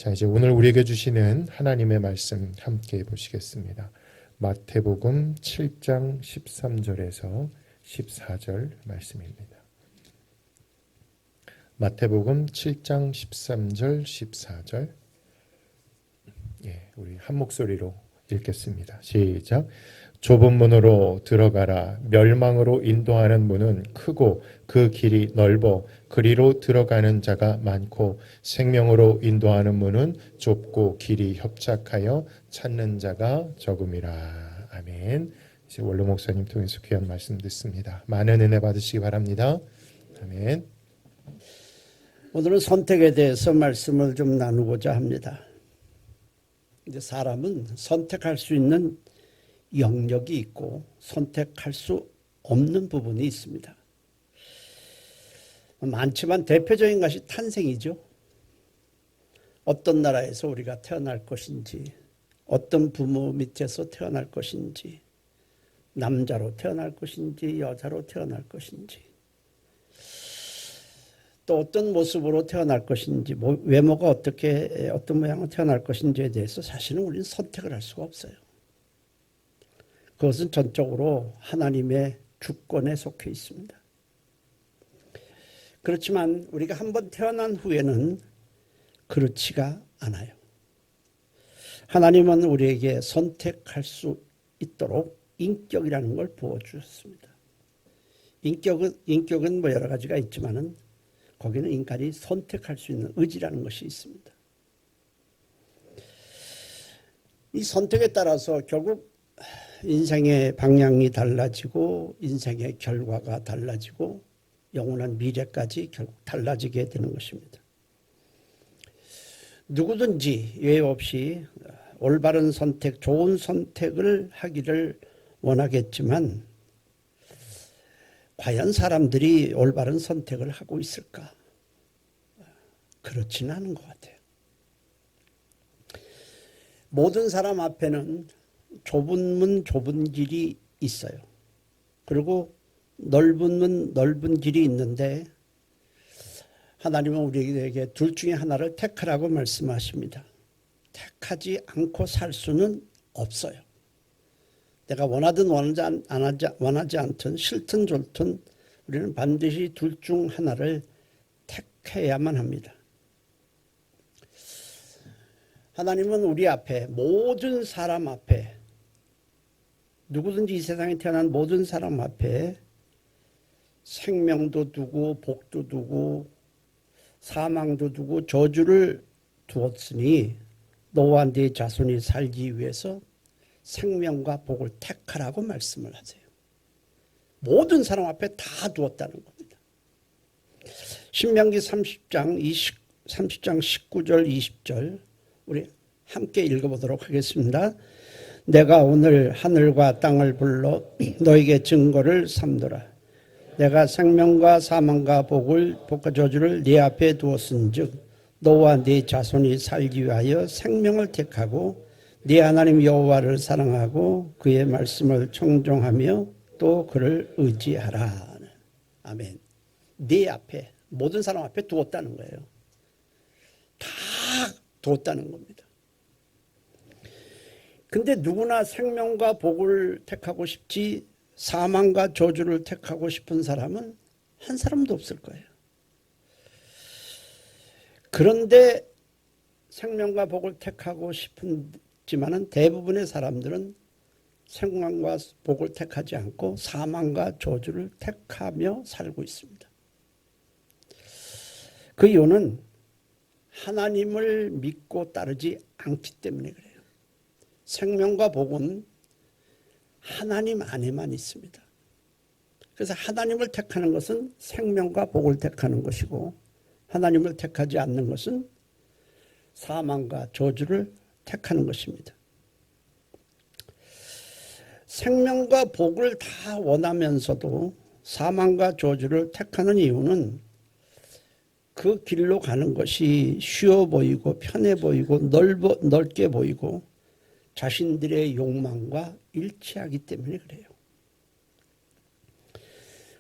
자, 이제 오늘 우리에게 주시는 하나님의 말씀 함께 보시겠습니다. 마태복음 7장 13절에서 14절 말씀입니다. 마태복음 7장 13절 14절. 우리 한 목소리로 읽겠습니다. 시작. 좁은 문으로 들어가라. 멸망으로 인도하는 문은 크고 그 길이 넓어 그리로 들어가는 자가 많고 생명으로 인도하는 문은 좁고 길이 협착하여 찾는 자가 적음이라. 아멘. 이제 원로 목사님 통해서 귀한 말씀 듣습니다. 많은 은혜 받으시기 바랍니다. 아멘. 오늘은 선택에 대해서 말씀을 좀 나누고자 합니다. 이제 사람은 선택할 수 있는 영역이 있고 선택할 수 없는 부분이 있습니다. 많지만 대표적인 것이 탄생이죠. 어떤 나라에서 우리가 태어날 것인지, 어떤 부모 밑에서 태어날 것인지, 남자로 태어날 것인지, 여자로 태어날 것인지, 또 어떤 모습으로 태어날 것인지, 외모가 어떤 모양으로 태어날 것인지에 대해서 사실은 우리는 선택을 할 수가 없어요. 그것은 전적으로 하나님의 주권에 속해 있습니다. 그렇지만 우리가 한번 태어난 후에는 그렇지가 않아요. 하나님은 우리에게 선택할 수 있도록 인격이라는 걸 부어주셨습니다. 인격은 여러 가지가 있지만은 거기는 인간이 선택할 수 있는 의지라는 것이 있습니다. 이 선택에 따라서 결국 인생의 방향이 달라지고 인생의 결과가 달라지고 영원한 미래까지 결국 달라지게 되는 것입니다. 누구든지 예외 없이 올바른 선택, 좋은 선택을 하기를 원하겠지만 과연 사람들이 올바른 선택을 하고 있을까? 그렇지는 않은 것 같아요. 모든 사람 앞에는 좁은 문, 좁은 길이 있어요. 그리고 넓은 문, 넓은 길이 있는데 하나님은 우리에게 둘 중에 하나를 택하라고 말씀하십니다. 택하지 않고 살 수는 없어요. 내가 원하든 원하지 않든 싫든 좋든 우리는 반드시 둘 중 하나를 택해야만 합니다. 하나님은 우리 앞에 모든 사람 앞에 누구든지 이 세상에 태어난 모든 사람 앞에 생명도 두고 복도 두고 사망도 두고 저주를 두었으니 너와 네 자손이 살기 위해서 생명과 복을 택하라고 말씀을 하세요. 모든 사람 앞에 다 두었다는 겁니다. 신명기 30장 19절 20절 우리 함께 읽어보도록 하겠습니다. 내가 오늘 하늘과 땅을 불러 너에게 증거를 삼노라. 내가 생명과 사망과 복과 저주를 네 앞에 두었은즉 너와 네 자손이 살기 위하여 생명을 택하고 네 하나님 여호와를 사랑하고 그의 말씀을 청종하며 또 그를 의지하라. 아멘. 네 앞에 모든 사람 앞에 두었다는 거예요. 다 두었다는 겁니다. 근데 누구나 생명과 복을 택하고 싶지 사망과 저주를 택하고 싶은 사람은 한 사람도 없을 거예요. 그런데 생명과 복을 택하고 싶지만은 대부분의 사람들은 생명과 복을 택하지 않고 사망과 저주를 택하며 살고 있습니다. 그 이유는 하나님을 믿고 따르지 않기 때문에 그래요. 생명과 복은 하나님 안에만 있습니다. 그래서 하나님을 택하는 것은 생명과 복을 택하는 것이고 하나님을 택하지 않는 것은 사망과 저주를 택하는 것입니다. 생명과 복을 다 원하면서도 사망과 저주를 택하는 이유는 그 길로 가는 것이 쉬워 보이고 편해 보이고 넓게 보이고 자신들의 욕망과 일치하기 때문에 그래요.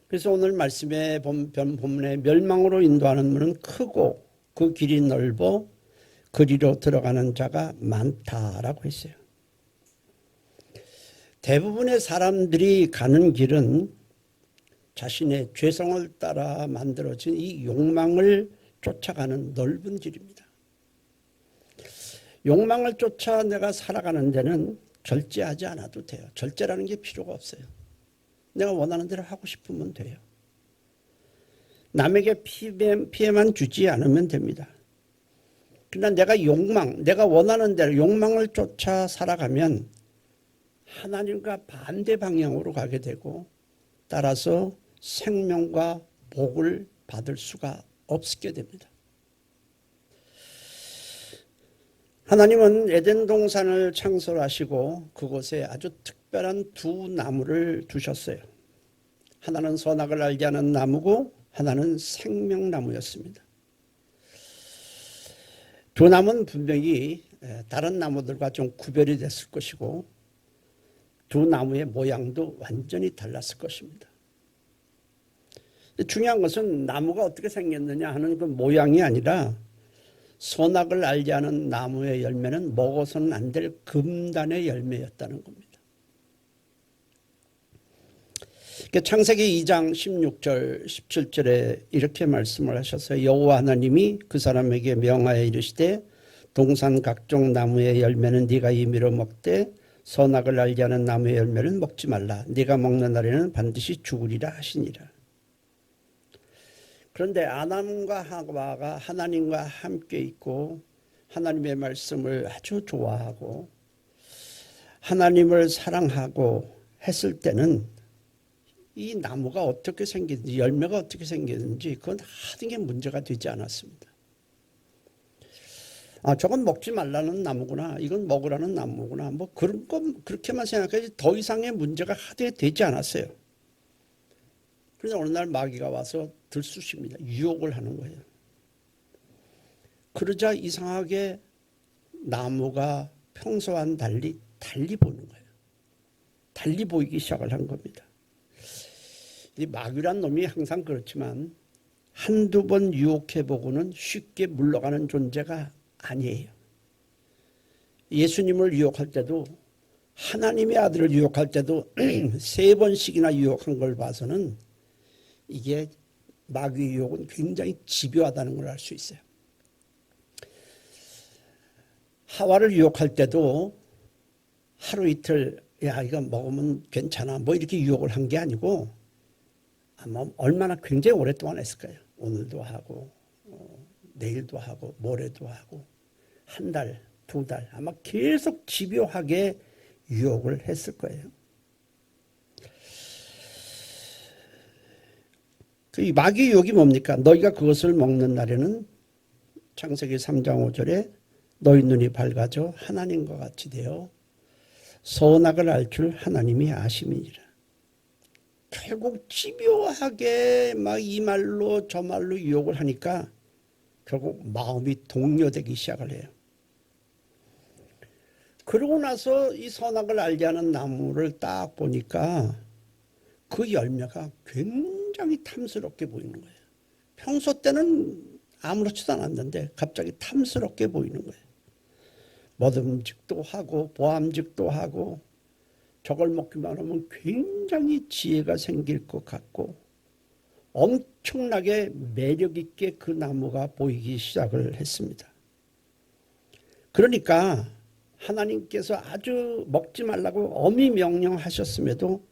그래서 오늘 말씀의 본문에 멸망으로 인도하는 문은 크고 그 길이 넓어 그리로 들어가는 자가 많다라고 했어요. 대부분의 사람들이 가는 길은 자신의 죄성을 따라 만들어진 이 욕망을 쫓아가는 넓은 길입니다. 욕망을 쫓아 내가 살아가는 데는 절제하지 않아도 돼요. 절제라는 게 필요가 없어요. 내가 원하는 대로 하고 싶으면 돼요. 남에게 피해만 주지 않으면 됩니다. 그러나 내가 원하는 대로 욕망을 쫓아 살아가면 하나님과 반대 방향으로 가게 되고 따라서 생명과 복을 받을 수가 없게 됩니다. 하나님은 에덴 동산을 창설하시고 그곳에 아주 특별한 두 나무를 두셨어요. 하나는 선악을 알게 하는 나무고 하나는 생명나무였습니다. 두 나무는 분명히 다른 나무들과 좀 구별이 됐을 것이고 두 나무의 모양도 완전히 달랐을 것입니다. 중요한 것은 나무가 어떻게 생겼느냐 하는 그 모양이 아니라 선악을 알게 하는 나무의 열매는 먹어서는 안 될 금단의 열매였다는 겁니다. 창세기 2장 16절 17절에 이렇게 말씀을 하셨어요. 여호와 하나님이 그 사람에게 명하여 이르시되 동산 각종 나무의 열매는 네가 임의로 먹되 선악을 알게 하는 나무의 열매는 먹지 말라. 네가 먹는 날에는 반드시 죽으리라 하시니라. 그런데 아담과 하와가 하나님과 함께 있고 하나님의 말씀을 아주 좋아하고 하나님을 사랑하고 했을 때는 이 나무가 어떻게 생겼는지 열매가 어떻게 생겼는지 그건 하등의 문제가 되지 않았습니다. 저건 먹지 말라는 나무구나. 이건 먹으라는 나무구나. 뭐 그런 거 그렇게만 생각하지 더 이상의 문제가 하등에 되지 않았어요. 그런데 어느 날 마귀가 와서 들쑤십니다. 유혹을 하는 거예요. 그러자 이상하게 나무가 평소와는 달리 보이는 거예요. 달리 보이기 시작을 한 겁니다. 이 마귀란 놈이 항상 그렇지만 한두 번 유혹해보고는 쉽게 물러가는 존재가 아니에요. 예수님을 유혹할 때도 하나님의 아들을 유혹할 때도 3번씩이나 유혹한 걸 봐서는 이게 마귀의 유혹은 굉장히 집요하다는 걸 알 수 있어요. 하와를 유혹할 때도 하루 이틀 야 이거 먹으면 괜찮아 뭐 이렇게 유혹을 한 게 아니고 아마 얼마나 굉장히 오랫동안 했을까요? 오늘도 하고 내일도 하고 모레도 하고 한 달, 2달 아마 계속 집요하게 유혹을 했을 거예요. 그 마귀의 유혹이 뭡니까? 너희가 그것을 먹는 날에는 창세기 3장 5절에 너희 눈이 밝아져 하나님과 같이 되어 선악을 알 줄 하나님이 아심이니라. 결국 집요하게 막 이 말로 저 말로 유혹을 하니까 결국 마음이 동요되기 시작을 해요. 그러고 나서 이 선악을 알게 하는 나무를 딱 보니까 그 열매가 굉장히 탐스럽게 보이는 거예요. 평소 때는 아무렇지도 않았는데 갑자기 탐스럽게 보이는 거예요. 먹음직도 하고 보암직도 하고 저걸 먹기만 하면 굉장히 지혜가 생길 것 같고 엄청나게 매력 있게 그 나무가 보이기 시작을 했습니다. 그러니까 하나님께서 아주 먹지 말라고 엄히 명령하셨음에도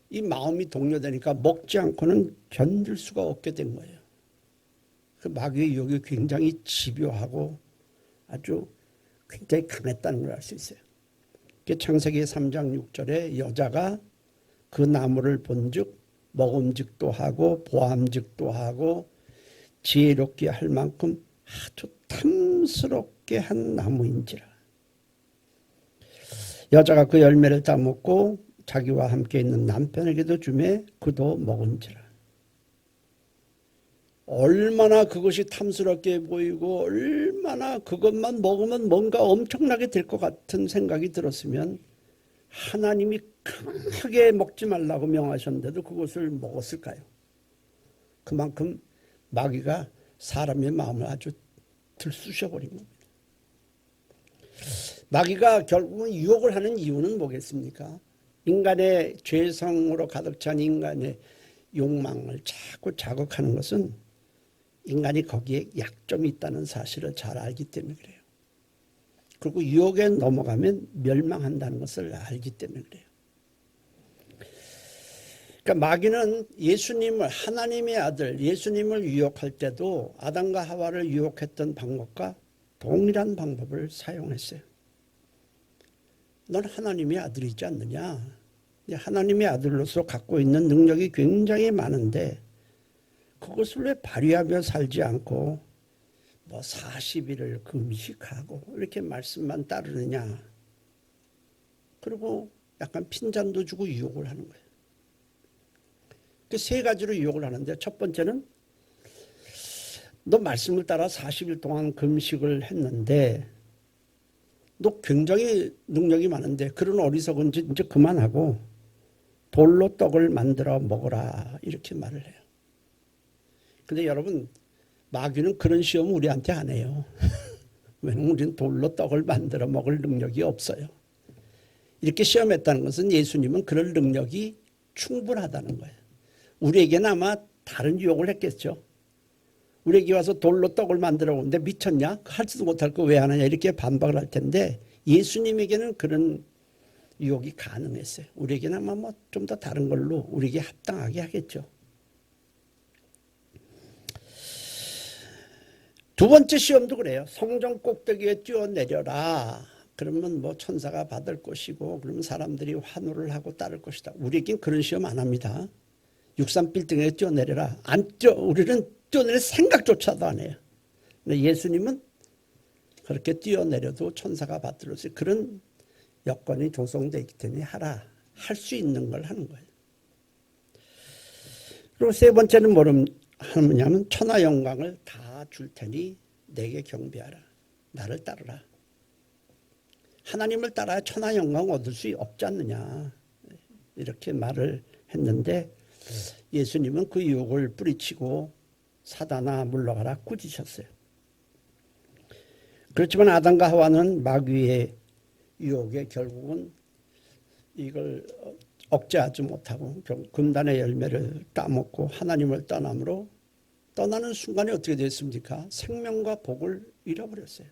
이 마음이 동요되니까 먹지 않고는 견딜 수가 없게 된 거예요. 그 마귀의 유혹이 굉장히 집요하고 아주 굉장히 강했다는 걸 알 수 있어요. 창세기 3장 6절에 여자가 그 나무를 본즉 먹음직도 하고 보암직도 하고 지혜롭게 할 만큼 아주 탐스럽게 한 나무인지라. 여자가 그 열매를 따먹고 자기와 함께 있는 남편에게도 주매 그도 먹은지라. 얼마나 그것이 탐스럽게 보이고 얼마나 그것만 먹으면 뭔가 엄청나게 될 것 같은 생각이 들었으면 하나님이 강하게 먹지 말라고 명하셨는데도 그것을 먹었을까요? 그만큼 마귀가 사람의 마음을 아주 들쑤셔버린 겁니다. 마귀가 결국은 유혹을 하는 이유는 뭐겠습니까? 인간의 죄성으로 가득 찬 인간의 욕망을 자꾸 자극하는 것은 인간이 거기에 약점이 있다는 사실을 잘 알기 때문에 그래요. 그리고 유혹에 넘어가면 멸망한다는 것을 알기 때문에 그래요. 그러니까 마귀는 예수님을, 하나님의 아들 예수님을 유혹할 때도 아담과 하와를 유혹했던 방법과 동일한 방법을 사용했어요. 넌 하나님의 아들이지 않느냐? 하나님의 아들로서 갖고 있는 능력이 굉장히 많은데 그것을 왜 발휘하며 살지 않고 뭐 40일을 금식하고 이렇게 말씀만 따르느냐? 그리고 약간 핀잔도 주고 유혹을 하는 거예요. 그 세 가지로 유혹을 하는데 첫 번째는 너 말씀을 따라 40일 동안 금식을 했는데 너 굉장히 능력이 많은데 그런 어리석은 짓 이제 그만하고 돌로 떡을 만들어 먹어라 이렇게 말을 해요. 근데 여러분 마귀는 그런 시험 우리한테 안 해요. 왜냐면 우리는 돌로 떡을 만들어 먹을 능력이 없어요. 이렇게 시험했다는 것은 예수님은 그럴 능력이 충분하다는 거예요. 우리에게는 아마 다른 유혹을 했겠죠. 우리에게 와서 돌로 떡을 만들어 오는데 미쳤냐? 할지도 못할 거 왜 하느냐? 이렇게 반박을 할 텐데 예수님에게는 그런 유혹이 가능했어요. 우리에게는 아마 뭐 좀 더 다른 걸로 우리에게 합당하게 하겠죠. 두 번째 시험도 그래요. 성전 꼭대기에 뛰어내려라. 그러면 뭐 천사가 받을 것이고 그러면 사람들이 환호를 하고 따를 것이다. 우리에겐 그런 시험 안 합니다. 63빌딩에 뛰어내려라. 우리는 뛰어내릴 생각조차도 안 해요. 근데 예수님은 그렇게 뛰어내려도 천사가 받들어서 그런 여건이 조성되어 있기 때문에 하라. 할 수 있는 걸 하는 거예요. 그리고 세 번째는 뭐냐면 천하 영광을 다 줄 테니 내게 경배하라. 나를 따르라. 하나님을 따라야 천하 영광 얻을 수 없지 않느냐. 이렇게 말을 했는데 예수님은 그 유혹을 뿌리치고 사단아 물러가라 꾸짖으셨어요. 그렇지만 아담과 하와는 마귀의 유혹에 결국은 이걸 억제하지 못하고 금단의 열매를 따먹고 하나님을 떠남으로 떠나는 순간에 어떻게 됐습니까? 생명과 복을 잃어버렸어요.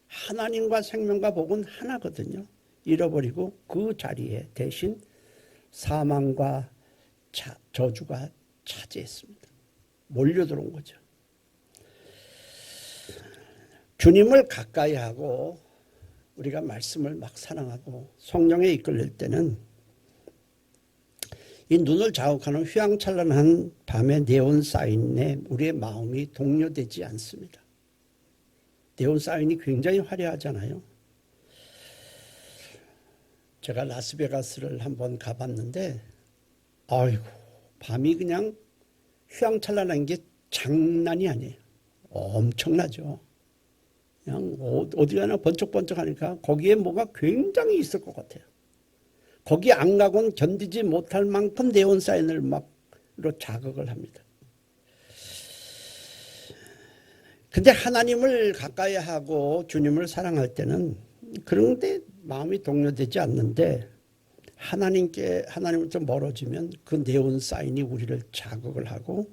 하나님과 생명과 복은 하나거든요. 잃어버리고 그 자리에 대신 사망과 저주가 차지했습니다. 몰려들어온 거죠. 주님을 가까이 하고 우리가 말씀을 막 사랑하고 성령에 이끌릴 때는 이 눈을 자극하는 휘황찬란한 밤의 네온사인에 우리의 마음이 동요되지 않습니다. 네온사인이 굉장히 화려하잖아요. 제가 라스베가스를 한번 가봤는데 아이고 밤이 그냥 휘황찬란한 게 장난이 아니에요. 엄청나죠. 그냥 어디 가나 번쩍번쩍하니까 거기에 뭐가 굉장히 있을 것 같아요. 거기 안 가고는 견디지 못할 만큼 네온사인을 막로 자극을 합니다. 근데 하나님을 가까이 하고 주님을 사랑할 때는 그런데 마음이 동요되지 않는데 하나님으로부터 멀어지면 그 네온사인이 우리를 자극을 하고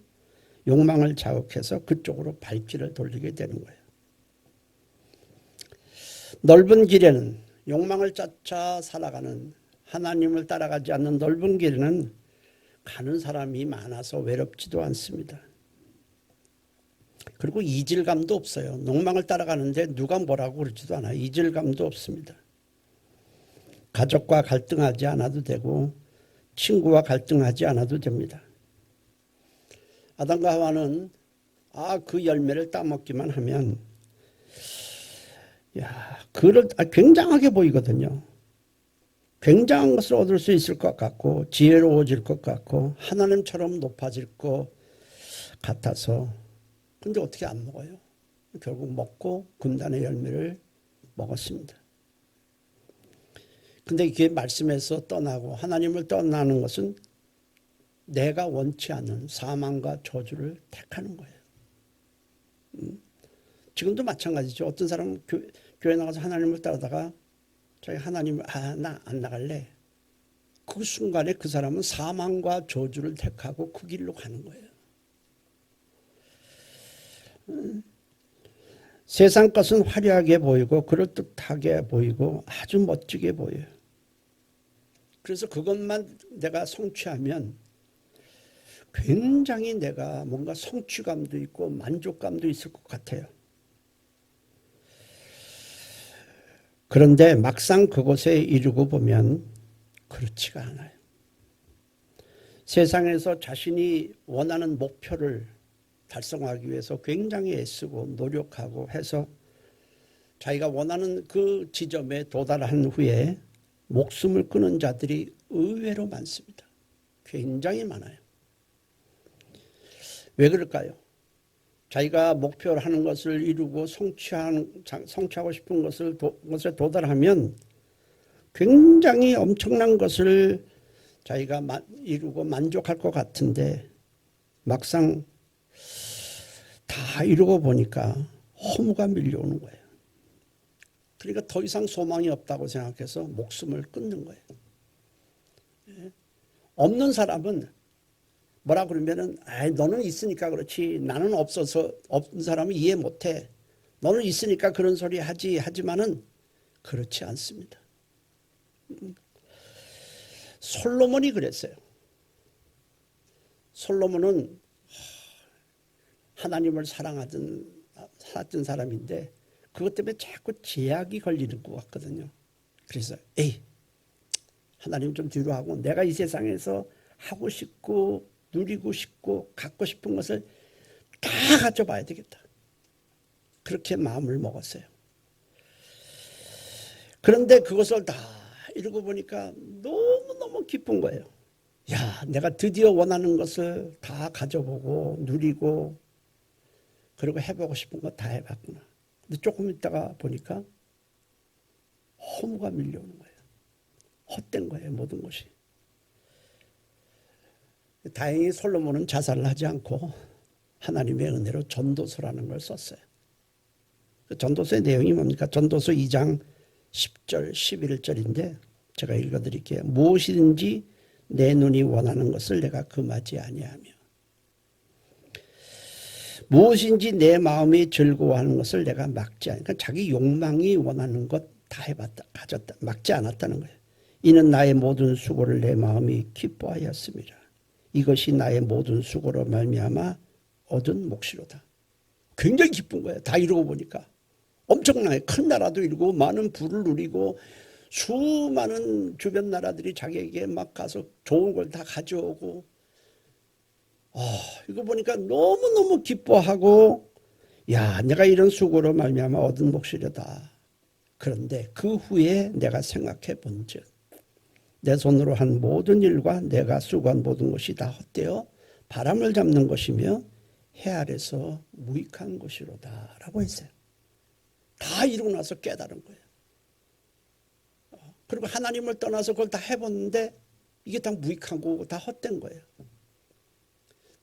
욕망을 자극해서 그쪽으로 발길을 돌리게 되는 거예요. 넓은 길에는 욕망을 쫓아 살아가는 하나님을 따라가지 않는 넓은 길에는 가는 사람이 많아서 외롭지도 않습니다. 그리고 이질감도 없어요. 욕망을 따라가는데 누가 뭐라고 그러지도 않아요. 이질감도 없습니다. 가족과 갈등하지 않아도 되고 친구와 갈등하지 않아도 됩니다. 아담과 하와는 그 열매를 따먹기만 하면 굉장하게 보이거든요. 굉장한 것을 얻을 수 있을 것 같고 지혜로워질 것 같고 하나님처럼 높아질 것 같아서 근데 어떻게 안 먹어요? 결국 먹고 금단의 열매를 먹었습니다. 근데 이게 말씀에서 떠나고 하나님을 떠나는 것은 내가 원치 않는 사망과 저주를 택하는 거예요. 지금도 마찬가지죠. 어떤 사람은 교회 나가서 하나님을 따르다가 자기 하나님을 나 안 나갈래. 그 순간에 그 사람은 사망과 저주를 택하고 그 길로 가는 거예요. 세상 것은 화려하게 보이고 그럴듯하게 보이고 아주 멋지게 보여요. 그래서 그것만 내가 성취하면 굉장히 내가 뭔가 성취감도 있고 만족감도 있을 것 같아요. 그런데 막상 그곳에 이르고 보면 그렇지가 않아요. 세상에서 자신이 원하는 목표를 달성하기 위해서 굉장히 애쓰고 노력하고 해서 자기가 원하는 그 지점에 도달한 후에 목숨을 끊은 자들이 의외로 많습니다. 굉장히 많아요. 왜 그럴까요? 자기가 목표로 하는 것을 이루고 성취하고 싶은 것에 도달하면 굉장히 엄청난 것을 자기가 이루고 만족할 것 같은데 막상 다 이루고 보니까 허무가 밀려오는 거예요. 그러니까 더 이상 소망이 없다고 생각해서 목숨을 끊는 거예요. 없는 사람은 뭐라 그러면은 너는 있으니까 그렇지 나는 없어서 없는 사람은 이해 못해. 너는 있으니까 그런 소리 하지만은 그렇지 않습니다. 솔로몬이 그랬어요. 솔로몬은 하나님을 사랑하던 사람인데 그것 때문에 자꾸 제약이 걸리는 것 같거든요. 그래서 하나님 좀 뒤로 하고 내가 이 세상에서 하고 싶고 누리고 싶고 갖고 싶은 것을 다 가져봐야 되겠다. 그렇게 마음을 먹었어요. 그런데 그것을 다 이루고 보니까 너무너무 기쁜 거예요. 야, 내가 드디어 원하는 것을 다 가져보고 누리고 그리고 해보고 싶은 거 다 해봤구나. 근데 조금 있다가 보니까 허무가 밀려오는 거예요. 헛된 거예요, 모든 것이. 다행히 솔로몬은 자살을 하지 않고 하나님의 은혜로 전도서라는 걸 썼어요. 그 전도서의 내용이 뭡니까? 전도서 2장 10절, 11절인데 제가 읽어드릴게요. 무엇이든지 내 눈이 원하는 것을 내가 금하지 아니하며 무엇인지 내 마음이 즐거워하는 것을 내가 막지 않으니까 자기 욕망이 원하는 것 다 해봤다, 가졌다, 막지 않았다는 거예요. 이는 나의 모든 수고를 내 마음이 기뻐하였습니다. 이것이 나의 모든 수고로 말미암아 얻은 몫이로다. 굉장히 기쁜 거예요. 다 이루고 보니까. 엄청나게 큰 나라도 이루고 많은 부를 누리고 수많은 주변 나라들이 자기에게 막 가서 좋은 걸 다 가져오고 이거 보니까 너무너무 기뻐하고 야, 내가 이런 수고로 말미암아 얻은 몫이로다. 그런데 그 후에 내가 생각해 본즉 내 손으로 한 모든 일과 내가 수고한 모든 것이 다 헛되어 바람을 잡는 것이며 해 아래서 무익한 것이로다 라고 했어요. 다 이루고 나서 깨달은 거예요. 그리고 하나님을 떠나서 그걸 다 해봤는데 이게 다 무익한 거고 다 헛된 거예요.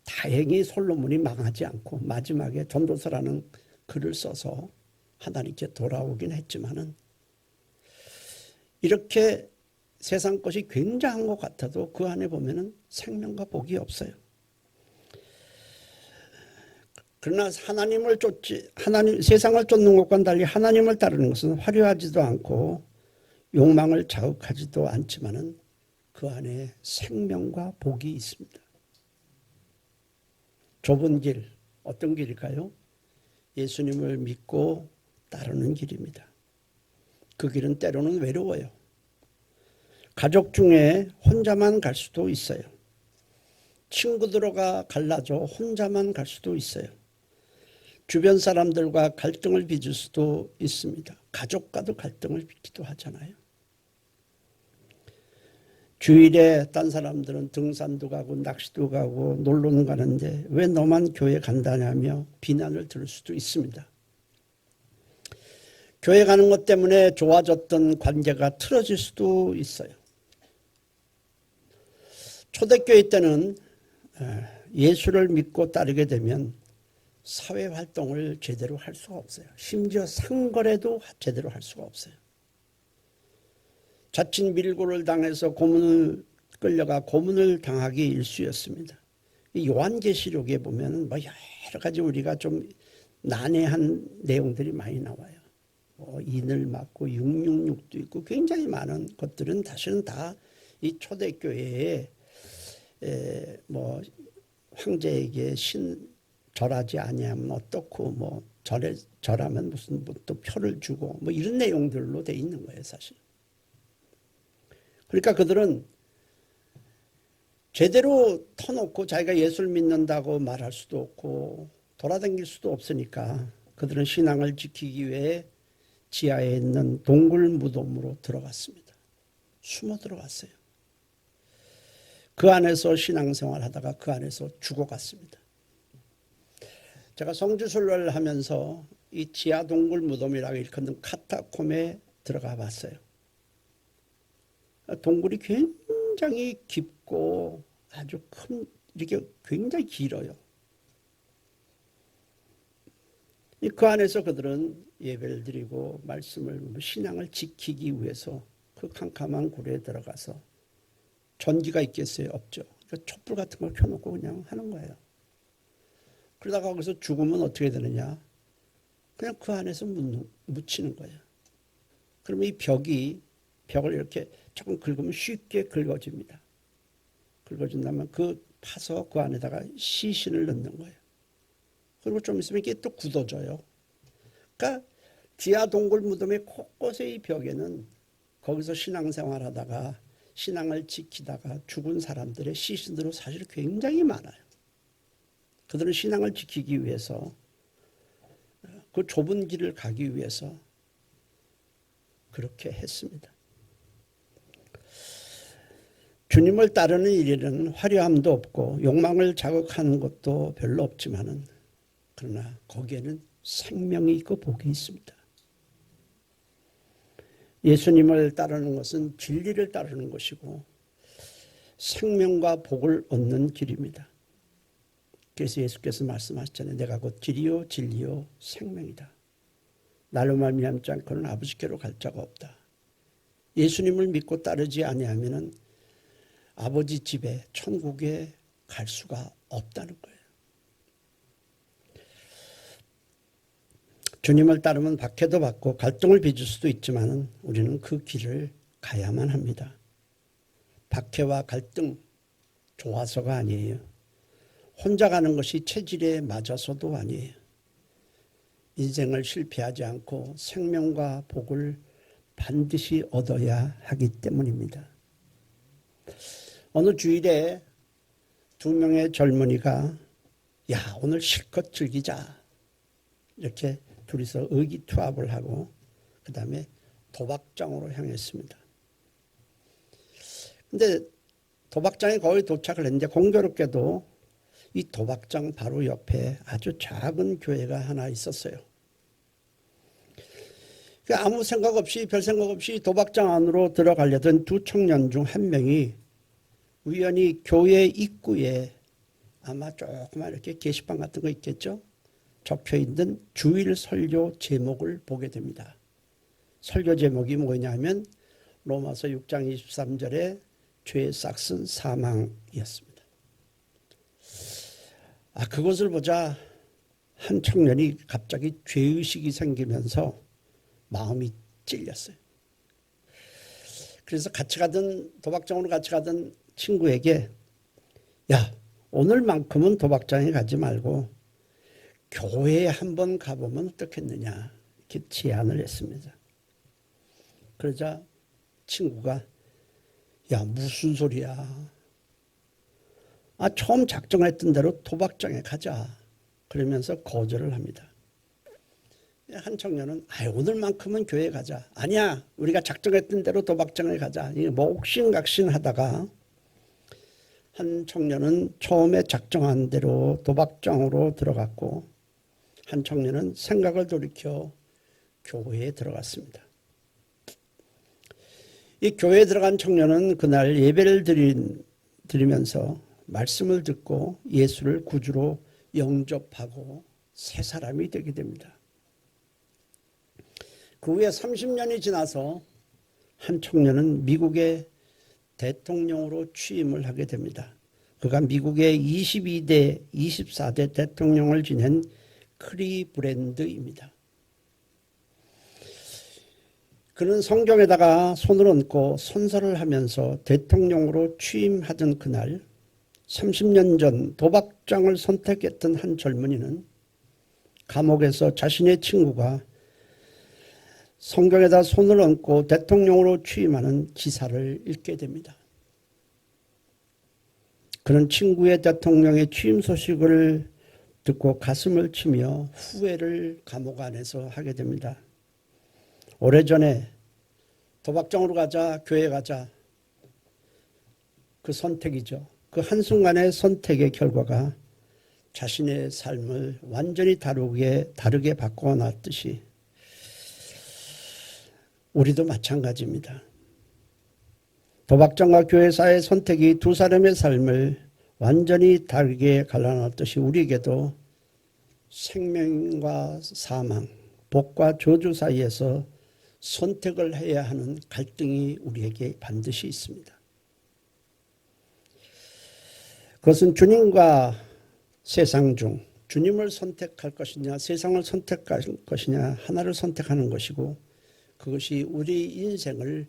다행히 솔로몬이 망하지 않고 마지막에 전도서라는 글을 써서 하나님께 돌아오긴 했지만은 이렇게 세상 것이 굉장한 것 같아도 그 안에 보면은 생명과 복이 없어요. 그러나 세상을 쫓는 것과는 달리 하나님을 따르는 것은 화려하지도 않고 욕망을 자극하지도 않지만은 그 안에 생명과 복이 있습니다. 좁은 길, 어떤 길일까요? 예수님을 믿고 따르는 길입니다. 그 길은 때로는 외로워요. 가족 중에 혼자만 갈 수도 있어요. 친구들과 갈라져 혼자만 갈 수도 있어요. 주변 사람들과 갈등을 빚을 수도 있습니다. 가족과도 갈등을 빚기도 하잖아요. 주일에 딴 사람들은 등산도 가고 낚시도 가고 놀러는 가는데 왜 너만 교회 간다냐며 비난을 들을 수도 있습니다. 교회 가는 것 때문에 좋아졌던 관계가 틀어질 수도 있어요. 초대교회 때는 예수를 믿고 따르게 되면 사회 활동을 제대로 할 수가 없어요. 심지어 상거래도 제대로 할 수가 없어요. 자칫 밀고를 당해서 고문을 끌려가 고문을 당하기 일쑤였습니다. 이 요한계시록에 보면 뭐 여러 가지 우리가 좀 난해한 내용들이 많이 나와요. 인을 맞고 666도 있고 굉장히 많은 것들은 사실은 다 이 초대교회에 뭐 황제에게 절하지 아니하면 어떻고 뭐 절하면 무슨 또 표를 주고 뭐 이런 내용들로 돼 있는 거예요, 사실. 그러니까 그들은 제대로 터놓고 자기가 예수를 믿는다고 말할 수도 없고 돌아다닐 수도 없으니까 그들은 신앙을 지키기 위해 지하에 있는 동굴 무덤으로 들어갔습니다. 숨어 들어갔어요. 그 안에서 신앙생활 하다가 그 안에서 죽어갔습니다. 제가 성지순례를 하면서 이 지하 동굴 무덤이라고 일컫는 카타콤에 들어가 봤어요. 동굴이 굉장히 깊고 아주 큰, 이렇게 굉장히 길어요. 그 안에서 그들은 예배를 드리고 말씀을, 신앙을 지키기 위해서 그 캄캄한 굴에 들어가서 전기가 있겠어요? 없죠. 그러니까 촛불 같은 걸 켜놓고 그냥 하는 거예요. 그러다가 거기서 죽으면 어떻게 되느냐? 그냥 그 안에서 묻히는 거예요. 그러면 이 벽을 이렇게 조금 긁으면 쉽게 긁어집니다. 긁어준다면 파서 그 안에다가 시신을 넣는 거예요. 그리고 좀 있으면 이게 또 굳어져요. 그러니까 지하 동굴 무덤의 곳곳의 이 벽에는 거기서 신앙생활 하다가 신앙을 지키다가 죽은 사람들의 시신으로 사실 굉장히 많아요. 그들은 신앙을 지키기 위해서 그 좁은 길을 가기 위해서 그렇게 했습니다. 주님을 따르는 일에는 화려함도 없고 욕망을 자극하는 것도 별로 없지만은 그러나 거기에는 생명이 있고 복이 있습니다. 예수님을 따르는 것은 진리를 따르는 것이고 생명과 복을 얻는 길입니다. 그래서 예수께서 말씀하셨잖아요. 내가 곧 길이요 진리요 생명이다. 나로 말미암지 않고는 아버지께로 갈 자가 없다. 예수님을 믿고 따르지 아니하면은 아버지 집에 천국에 갈 수가 없다는 거예요. 주님을 따르면 박해도 받고 갈등을 빚을 수도 있지만 우리는 그 길을 가야만 합니다. 박해와 갈등 좋아서가 아니에요. 혼자 가는 것이 체질에 맞아서도 아니에요. 인생을 실패하지 않고 생명과 복을 반드시 얻어야 하기 때문입니다. 어느 주일에 2명의 젊은이가 야 오늘 실컷 즐기자 이렇게 둘이서 의기투합을 하고 그 다음에 도박장으로 향했습니다. 근데 도박장에 거의 도착을 했는데 공교롭게도 이 도박장 바로 옆에 아주 작은 교회가 하나 있었어요. 아무 생각 없이 별 생각 없이 도박장 안으로 들어가려던 2 청년 중 한 명이 우연히 교회 입구에 아마 조그만 이렇게 게시판 같은 거 있겠죠? 적혀있는 주일 설교 제목을 보게 됩니다. 설교 제목이 뭐냐면 로마서 6장 23절에 죄의 싹은 사망이었습니다. 그것을 보자 한 청년이 갑자기 죄의식이 생기면서 마음이 찔렸어요. 그래서 도박장으로 같이 가던 친구에게 야 오늘만큼은 도박장에 가지 말고 교회에 한번 가보면 어떻겠느냐 이렇게 제안을 했습니다. 그러자 친구가 야 무슨 소리야. 처음 작정했던 대로 도박장에 가자. 그러면서 거절을 합니다. 한 청년은 오늘만큼은 교회에 가자. 아니야 우리가 작정했던 대로 도박장에 가자. 뭐 옥신각신하다가 한 청년은 처음에 작정한 대로 도박장으로 들어갔고 한 청년은 생각을 돌이켜 교회에 들어갔습니다. 이 교회에 들어간 청년은 그날 예배를 드리면서 말씀을 듣고 예수를 구주로 영접하고 새 사람이 되게 됩니다. 그 후에 30년이 지나서 한 청년은 미국의 대통령으로 취임을 하게 됩니다. 그가 미국의 22대, 24대 대통령을 지낸 클리브랜드입니다. 그는 성경에다가 손을 얹고 선서를 하면서 대통령으로 취임하던 그날 30년 전 도박장을 선택했던 한 젊은이는 감옥에서 자신의 친구가 성경에다 손을 얹고 대통령으로 취임하는 기사를 읽게 됩니다. 그는 친구의 대통령의 취임 소식을 듣고 가슴을 치며 후회를 감옥 안에서 하게 됩니다. 오래전에 도박장으로 가자, 교회 가자, 그 선택이죠. 그 한순간의 선택의 결과가 자신의 삶을 완전히 다르게 바꿔놨듯이 우리도 마찬가지입니다. 도박장과 교회사의 선택이 두 사람의 삶을 완전히 다르게 갈라놨듯이 우리에게도 생명과 사망, 복과 저주 사이에서 선택을 해야 하는 갈등이 우리에게 반드시 있습니다. 그것은 주님과 세상 중 주님을 선택할 것이냐 세상을 선택할 것이냐 하나를 선택하는 것이고 그것이 우리 인생을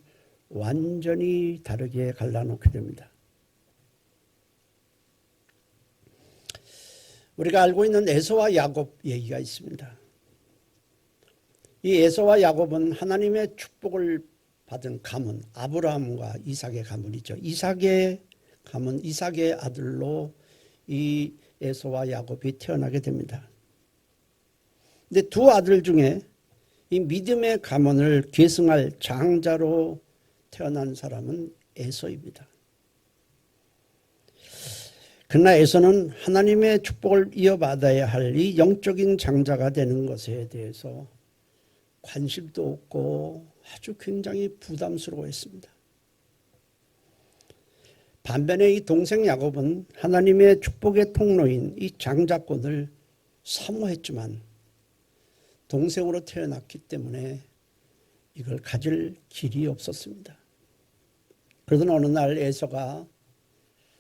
완전히 다르게 갈라놓게 됩니다. 우리가 알고 있는 에서와 야곱 얘기가 있습니다. 이 에서와 야곱은 하나님의 축복을 받은 가문, 아브라함과 이삭의 가문이죠. 이삭의 가문, 이삭의 아들로 이 에서와 야곱이 태어나게 됩니다. 근데 두 아들 중에 이 믿음의 가문을 계승할 장자로 태어난 사람은 에서입니다. 그러나 에서는 하나님의 축복을 이어받아야 할 이 영적인 장자가 되는 것에 대해서 관심도 없고 아주 굉장히 부담스러워했습니다. 반면에 이 동생 야곱은 하나님의 축복의 통로인 이 장자권을 사모했지만 동생으로 태어났기 때문에 이걸 가질 길이 없었습니다. 그러던 어느 날 에서가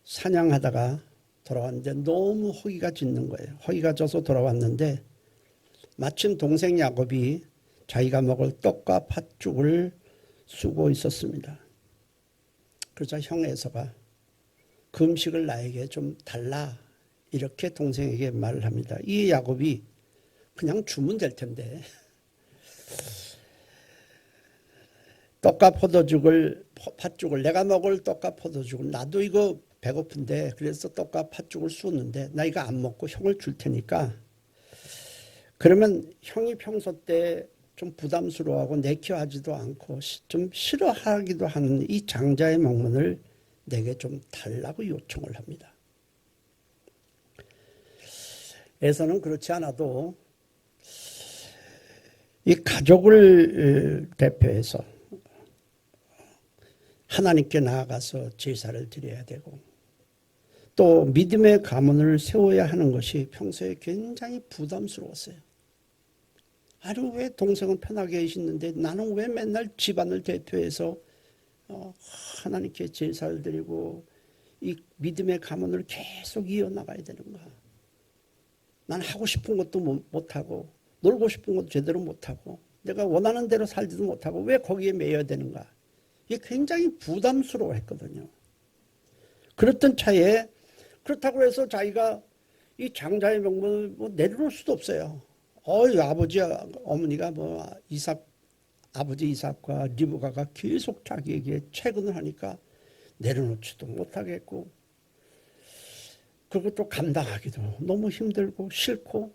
사냥하다가 돌아왔는데 너무 허기가 짖는 거예요. 허기가 져서 돌아왔는데 마침 동생 야곱이 자기가 먹을 떡과 팥죽을 쓰고 있었습니다. 그러자 형 에서가 그 음식을 나에게 좀 달라 이렇게 동생에게 말을 합니다. 이 야곱이 그냥 주면 될 텐데 떡과 팥죽을 내가 먹을 떡과 포도죽을 나도 이거 배고픈데 그래서 떡과 팥죽을 쏘는데 나 이거 안 먹고 형을 줄 테니까 그러면 형이 평소 때 좀 부담스러워하고 내키하지도 않고 좀 싫어하기도 하는 이 장자의 먹문을 내게 좀 달라고 요청을 합니다. 에서는 그렇지 않아도 이 가족을 대표해서 하나님께 나아가서 제사를 드려야 되고 또 믿음의 가문을 세워야 하는 것이 평소에 굉장히 부담스러웠어요. 아니 왜 동생은 편하게 계시는데 나는 왜 맨날 집안을 대표해서 하나님께 제사를 드리고 이 믿음의 가문을 계속 이어나가야 되는가. 난 하고 싶은 것도 못하고 놀고 싶은 것도 제대로 못하고 내가 원하는 대로 살지도 못하고 왜 거기에 매여야 되는가. 이게 굉장히 부담스러워했거든요. 그랬던 차에 그렇다고 해서 자기가 이 장자의 명분을 내려놓을 수도 없어요. 아버지 어머니가 아버지 이삭과 리브가가 계속 자기에게 채근을 하니까 내려놓지도 못하겠고 그것도 감당하기도 너무 힘들고 싫고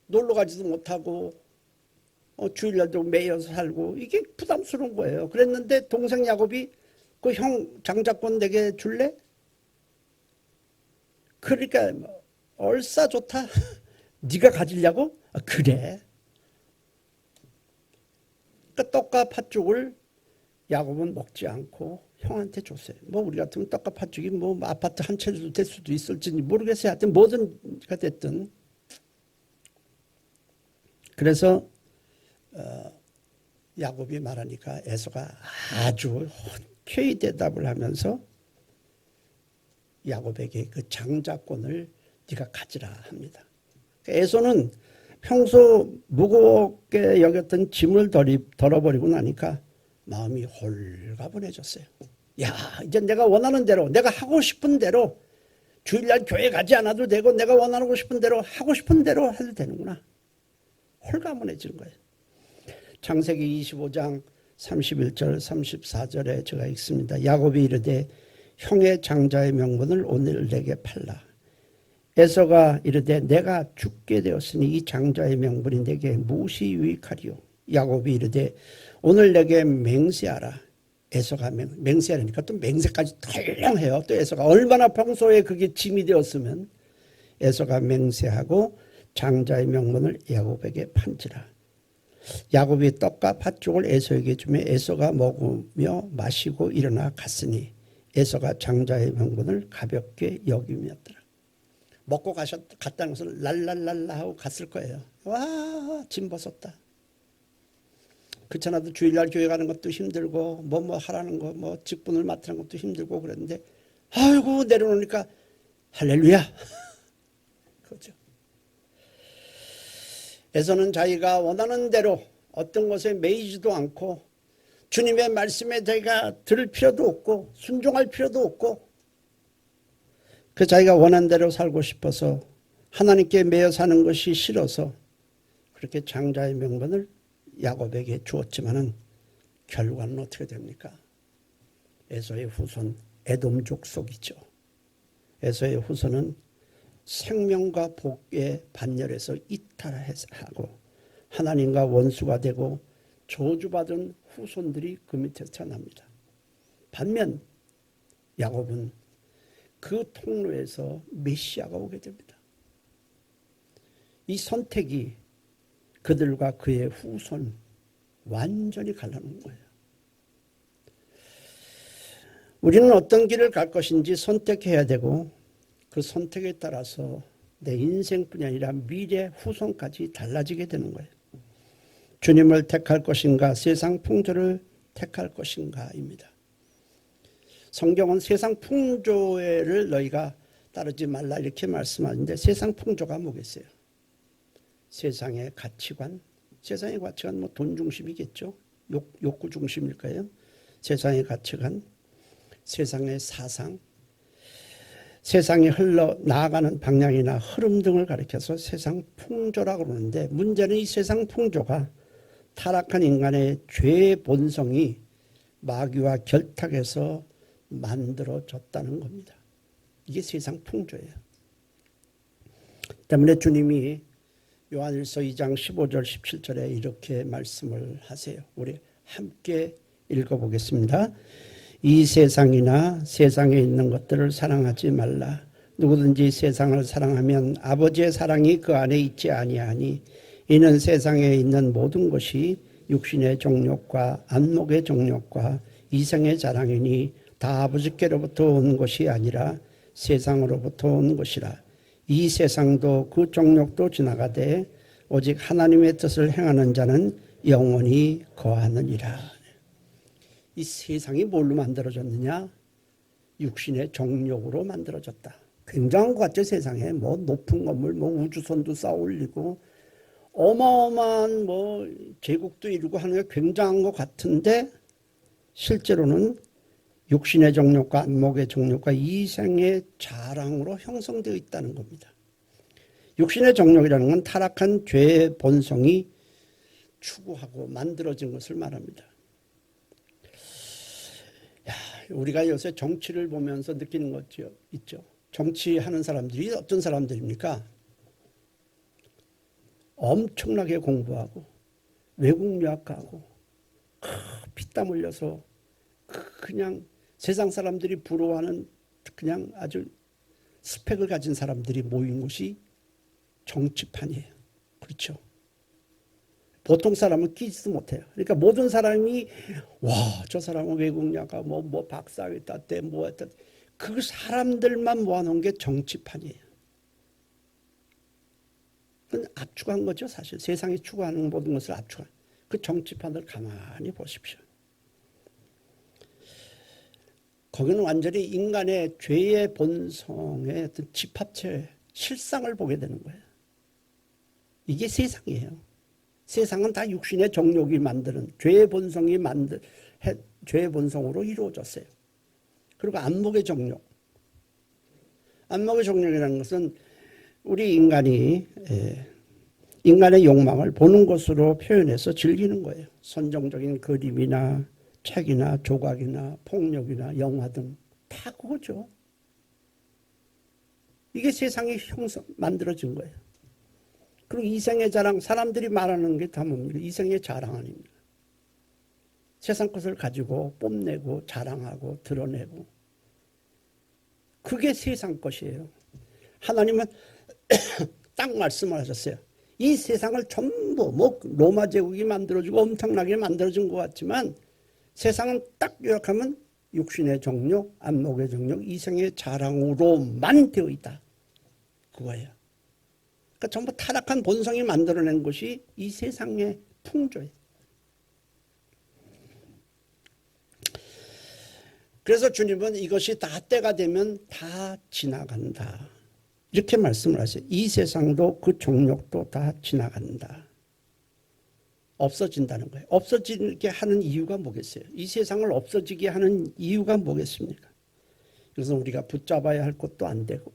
놀러 가지도 못하고 주일날도 매여서 살고 이게 부담스러운 거예요. 그랬는데 동생 야곱이 그 형 장자권 내게 줄래? 그러니까 얼싸 좋다. 네가 가지려고? 그래. 그 떡과 팥죽을 야곱은 먹지 않고 형한테 줬어요. 뭐 우리 같으면 떡값 팥죽이 뭐 아파트 한 채도 될 수도 있을지 모르겠어요. 하여튼 뭐든가 됐든. 그래서 야곱이 말하니까 에서가 아주 흔쾌히 대답을 하면서 야곱에게 그 장자권을 네가 가지라 합니다. 에서는 평소 무겁게 여겼던 짐을 덜어버리고 나니까 마음이 홀가분해졌어요. 야, 이제 내가 원하는 대로, 내가 하고 싶은 대로, 주일날 교회 가지 않아도 되고 내가 원하고 싶은 대로 하고 싶은 대로 해도 되는구나. 홀가분해지는 거예요. 창세기 25장 31절 34절에 제가 읽습니다. 야곱이 이르되 형의 장자의 명분을 오늘 내게 팔라. 에서가 이르되 내가 죽게 되었으니 이 장자의 명분이 내게 무엇이 유익하리요. 야곱이 이르되 오늘 내게 맹세하라. 에서가 맹세하니까 또 맹세까지 털렁해요. 또 에서가 얼마나 평소에 그게 짐이 되었으면 에서가 맹세하고 장자의 명분을 야곱에게 판지라. 야곱이 떡과 팥죽을 에서에게 주며 에서가 먹으며 마시고 일어나 갔으니 에서가 장자의 명분을 가볍게 여김이었더라. 먹고 갔다는 것을 랄랄랄라 하고 갔을 거예요. 와, 짐 벗었다. 그렇잖아도 주일날 교회 가는 것도 힘들고 뭐 하라는 거 뭐 직분을 맡으는 것도 힘들고 그랬는데 아이고 내려놓으니까 할렐루야. 그렇죠. 에서는 자기가 원하는 대로 어떤 것에 매이지도 않고 주님의 말씀에 자기가 들을 필요도 없고 순종할 필요도 없고 그 자기가 원하는 대로 살고 싶어서 하나님께 매여 사는 것이 싫어서 그렇게 장자의 명분을 야곱에게 주었지만은 결과는 어떻게 됩니까? 에서의 후손 에돔족 속이죠. 에서의 후손은 생명과 복의 반열에서 이탈하고 하나님과 원수가 되고 저주받은 후손들이 그 밑에서 태어납니다. 반면 야곱은 그 통로에서 메시아가 오게 됩니다. 이 선택이 그들과 그의 후손 완전히 갈라놓은 거예요. 우리는 어떤 길을 갈 것인지 선택해야 되고 그 선택에 따라서 내 인생뿐이 아니라 미래 후손까지 달라지게 되는 거예요. 주님을 택할 것인가 세상 풍조를 택할 것인가입니다. 성경은 세상 풍조를 너희가 따르지 말라 이렇게 말씀하는데 세상 풍조가 뭐겠어요? 세상의 가치관, 세상의 가치관 뭐 돈 중심이겠죠. 욕구 중심일까요? 세상의 가치관, 세상의 사상, 세상이 흘러나아가는 방향이나 흐름 등을 가리켜서 세상 풍조라고 그러는데 문제는 이 세상 풍조가 타락한 인간의 죄의 본성이 마귀와 결탁해서 만들어졌다는 겁니다. 이게 세상 풍조예요. 때문에 주님이 요한일서 2장 15절 17절에 이렇게 말씀을 하세요. 우리 함께 읽어보겠습니다. 이 세상이나 세상에 있는 것들을 사랑하지 말라. 누구든지 세상을 사랑하면 아버지의 사랑이 그 안에 있지 아니하니 이는 세상에 있는 모든 것이 육신의 정욕과 안목의 정욕과 이생의 자랑이니 다 아버지께로부터 온 것이 아니라 세상으로부터 온 것이라. 이 세상도 그 정욕도 지나가되 오직 하나님의 뜻을 행하는 자는 영원히 거하느니라. 이 세상이 뭘로 만들어졌느냐? 육신의 정욕으로 만들어졌다. 굉장한 것 같죠. 세상에 뭐 높은 건물, 뭐 우주선도 쌓아 올리고 어마어마한 뭐 제국도 이루고 하는 게 굉장한 것 같은데 실제로는 육신의 정욕과 안목의 정욕과 이생의 자랑으로 형성되어 있다는 겁니다. 육신의 정욕이라는 건 타락한 죄의 본성이 추구하고 만들어진 것을 말합니다. 우리가 요새 정치를 보면서 느끼는 것 있죠. 정치하는 사람들이 어떤 사람들입니까? 엄청나게 공부하고 외국 유학 가고 피땀 흘려서 그냥 세상 사람들이 부러워하는 그냥 아주 스펙을 가진 사람들이 모인 곳이 정치판이에요. 그렇죠? 보통 사람은 끼지도 못해요. 그러니까 모든 사람이 와, 저 사람은 외국냐가 뭐 박사학위 땄대 뭐 했다. 그 사람들만 모아놓은 게 정치판이에요. 그건 압축한 거죠, 사실. 세상이 추구하는 모든 것을 압축한. 그 정치판을 가만히 보십시오. 거기는 완전히 인간의 죄의 본성의 어떤 집합체, 실상을 보게 되는 거예요. 이게 세상이에요. 세상은 다 육신의 정욕이 만드는 죄의 본성이 죄의 본성으로 이루어졌어요. 그리고 안목의 정욕. 안목의 정욕이라는 것은 우리 인간이 인간의 욕망을 보는 것으로 표현해서 즐기는 거예요. 선정적인 그림이나 책이나 조각이나 폭력이나 영화 등 다 그거죠. 이게 세상이 만들어진 거예요. 그리고 이생의 자랑, 사람들이 말하는 게 다 뭡니까? 이생의 자랑 아닙니다. 세상 것을 가지고 뽐내고 자랑하고 드러내고 그게 세상 것이에요. 하나님은 딱 말씀을 하셨어요. 이 세상을 전부 로마 제국이 만들어주고 엄청나게 만들어준 것 같지만 세상은 딱 요약하면 육신의 정욕, 안목의 정욕, 이생의 자랑으로만 되어 있다. 그거예요. 그러니까 전부 타락한 본성이 만들어낸 것이 이 세상의 풍조예요. 그래서 주님은 이것이 다 때가 되면 다 지나간다. 이렇게 말씀을 하세요. 이 세상도 그 종력도 다 지나간다. 없어진다는 거예요. 없어지게 하는 이유가 뭐겠어요? 이 세상을 없어지게 하는 이유가 뭐겠습니까? 그래서 우리가 붙잡아야 할 것도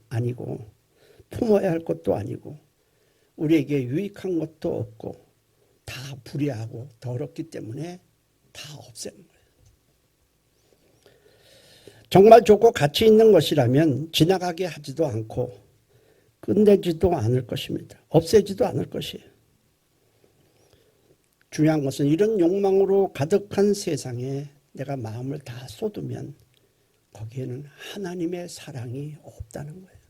아니고 품어야 할 것도 아니고 우리에게 유익한 것도 없고 다 불의하고 더럽기 때문에 다 없애는 거예요. 정말 좋고 가치 있는 것이라면 지나가게 하지도 않고 끝내지도 않을 것입니다. 없애지도 않을 것이에요. 중요한 것은 이런 욕망으로 가득한 세상에 내가 마음을 다 쏟으면 거기에는 하나님의 사랑이 없다는 거예요.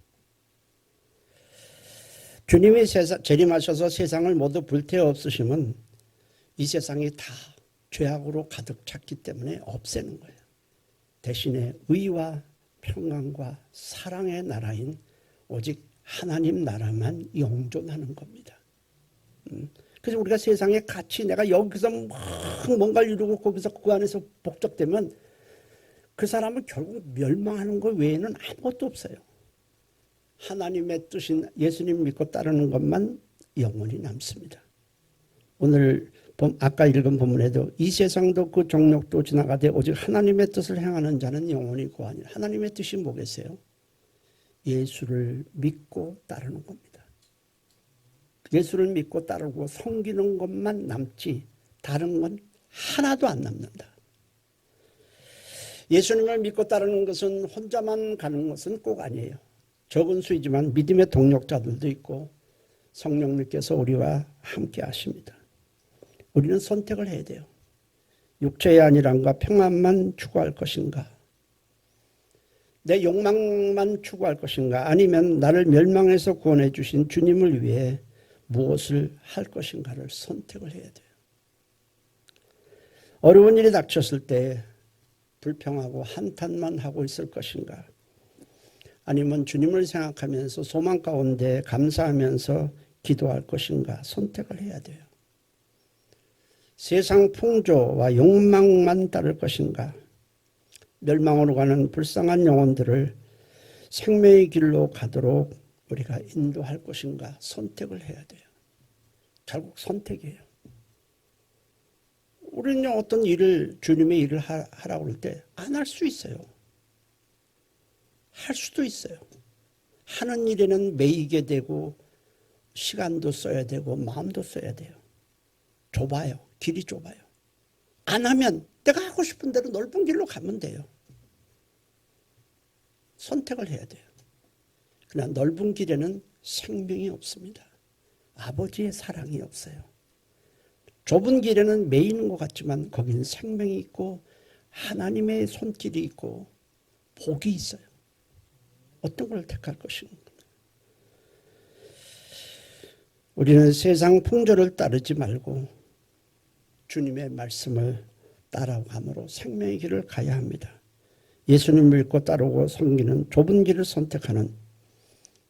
주님이 재림하셔서 세상을 모두 불태워 없으시면 이 세상이 다 죄악으로 가득 찼기 때문에 없애는 거예요. 대신에 의와 평안과 사랑의 나라인 오직 하나님 나라만 영존하는 겁니다. 그래서 우리가 세상에 같이 내가 여기서 막 뭔가를 이루고 거기서 그 안에서 복잡되면 그 사람은 결국 멸망하는 것 외에는 아무것도 없어요. 하나님의 뜻인 예수님 믿고 따르는 것만 영원히 남습니다. 오늘 아까 읽은 본문에도 이 세상도 그 종력도 지나가되 오직 하나님의 뜻을 행하는 자는 영원히 구하니라. 하나님의 뜻이 뭐겠어요? 예수를 믿고 따르는 겁니다. 예수를 믿고 따르고 섬기는 것만 남지 다른 건 하나도 안 남는다. 예수님을 믿고 따르는 것은 혼자만 가는 것은 꼭 아니에요. 적은 수이지만 믿음의 동력자들도 있고 성령님께서 우리와 함께 하십니다. 우리는 선택을 해야 돼요. 육체의 안일함과 평안만 추구할 것인가? 내 욕망만 추구할 것인가? 아니면 나를 멸망에서 구원해 주신 주님을 위해 무엇을 할 것인가를 선택을 해야 돼요. 어려운 일이 닥쳤을 때 불평하고 한탄만 하고 있을 것인가? 아니면 주님을 생각하면서 소망 가운데 감사하면서 기도할 것인가? 선택을 해야 돼요. 세상 풍조와 욕망만 따를 것인가? 멸망으로 가는 불쌍한 영혼들을 생명의 길로 가도록 우리가 인도할 것인가? 선택을 해야 돼요. 결국 선택이에요. 우리는 어떤 일을 주님의 일을 하라고 할 때 안 할 수 있어요. 할 수도 있어요. 하는 일에는 매이게 되고 시간도 써야 되고 마음도 써야 돼요. 좁아요. 길이 좁아요. 안 하면 내가 하고 싶은 대로 넓은 길로 가면 돼요. 선택을 해야 돼요. 그러나 넓은 길에는 생명이 없습니다. 아버지의 사랑이 없어요. 좁은 길에는 매이는 것 같지만 거기는 생명이 있고 하나님의 손길이 있고 복이 있어요. 어떤 걸 택할 것인가? 우리는 세상 풍조를 따르지 말고 주님의 말씀을 따라감으로 생명의 길을 가야 합니다. 예수님 믿고 따르고 섬기는 좁은 길을 선택하는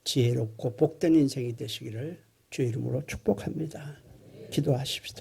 지혜롭고 복된 인생이 되시기를 주의 이름으로 축복합니다. 기도하십시다.